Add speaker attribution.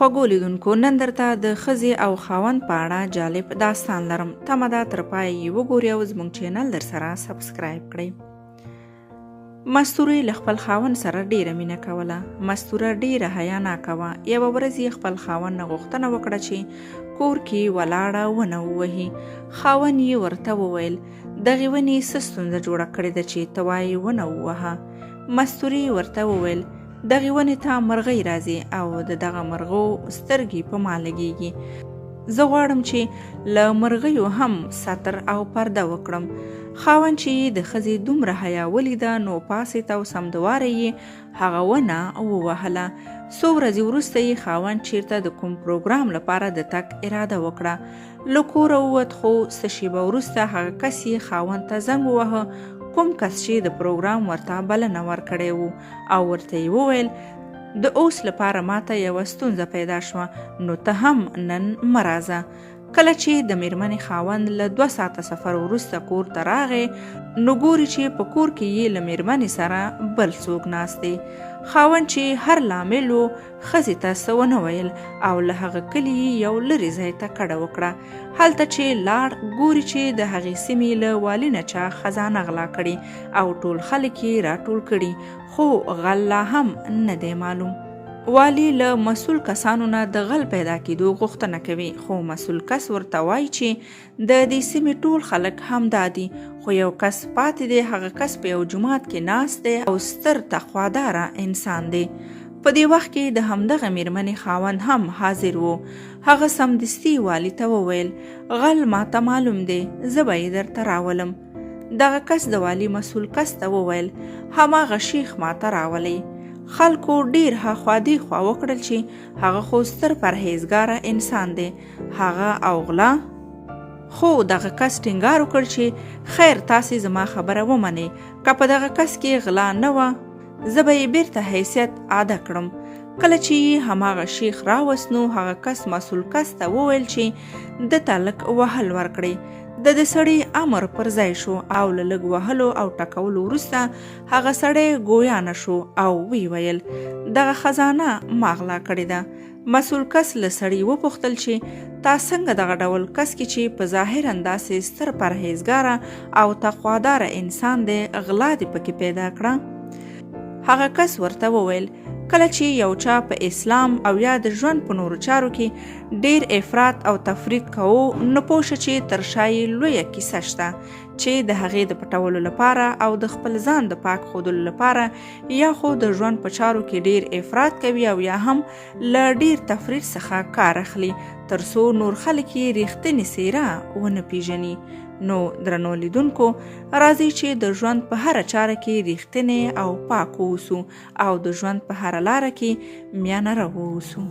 Speaker 1: خوږو لیدونکو، نن درته د ښځې او خاوند په اړه جالب داستان لرم. تمه ده تر پایه یې وګورئ او زموږ چینل در سره سبسکرایب کړئ. مستورې له خپل خاوند سره ډیره مینه کوله. مستوره ډیره حیا ناکه وه. یوه ورځ یې خپل خاوند نه غوښتنه وکړه چې کور کې ولاړه ونه ووهي. خاوند یې ورته وویل دغې ونې څه ستونزه جوړه کړې ده چې ته وایې ونه ووهه. مستورې ورته وویل دغې ونې ته مرغۍ راځي او د دغه مرغو سترګې په ما لګېږي. زه غواړم چې له مرغیو هم ستر او پرده وکړم. خاوند چې د ښځې دومره حیا ولیده نو پاڅېد او سمدواره یې هغه ونه ووهله. څو ورځې وروسته یې خاوند چیرته د کوم پروګرام لپاره د تګ اراده وکړه. له کوره ووت خو څه شېبه وروسته هغه کس یې خاوند ته زنګ ووهه، کوم کس چې د پروګرام ورته بلنه ورکړې وو، او ورته یې وویل د اوس لپاره ماته یوه ستونزه پیدا شوه نو ته هم نن مه راځه. کله چې د میرمنې خاوند له 2 ساعته سفر وروسته کور ته راغی نو ګوري چې په کور کې یې له میرمنې سره بل څوک ناست دی. خاوند چې هر لامل و ښځې ته څه ونه ویل او له هغه کلي یو لرې ځای ته کډه وکړه. هلته چې لاړ ګوري چې د هغې سیمې له والي نه چا خزانه غلا کړې او ټول خلک یې راټول کړي، خو غل لا هم نه دی معلوم. والی له مسؤل کسانو نه د غل پیدا کېدو غوښتنه کوي، خو مسؤل کس ورته وایي چې د دې سیمې ټول خلک همدا دي، خو یو کس پاتې دی. هغه کس په یو جومات کې ناست دی او ستر تقواداره انسان دی. په دې وخت کې د همدغه میرمنې خاوند هم حاضر و. هغه سمدستي والی ته وویل غل ماته معلوم دی، زه به یې درته راولم. دغه کس د والی مسؤل کس ته وویل هماغه شیخ ماته راولئ. خلکو ډیر هاخوا دیخوا وکړل چې هغه خو ستر پرهیزګاره انسان دی، هغه او غلا. خو دغه کس ټینګار وکړ چې خیر تاسې زما خبره ومنئ، که په دغه کس کې غلا نه وه زه به یې بیرته حیثیت عاده کړم. کله چې یې هماغه شیخ راوست نو هغه کس مسؤل کس ته وویل چې ده ته لږ وهل ورکړئ. د سړي امر پر ځای شو او له لږ وهلو او ټکولو وروسته هغه سړی ګویا نه شو او وی ویل دغه خزانه ما غلا کړې ده. مسؤل کس له سړي وپوښتل چې تا څنګه دغه ډول کس کې چې په ظاهر انداسې ستر پرهیزګاره او تقواداره انسان دی غلا دې پکې پیدا کړه؟ هغه کس ورته وویل کله چې یو چا په اسلام او یا د ژوند په نورو چارو کې ډیر افراط او تفریط کوو نو پوه شه چې تر شا یې لویه کیسه شته چې د هغې د پټولو لپاره او د خپل ځان د پاک ښودلو لپاره یا خو د ژوند په چارو کې ډیر افراط کوي او یا هم له ډیر تفریط څخه کار اخلي تر څو نور خلک یې ریښتینې څیره ونه پیژني. نو درنو لیدونکو، راځئ چې د ژوند په هره چاره کې ریښتینې او پاک اوسو او د ژوند په هره لاره کې میانه رو اوسو.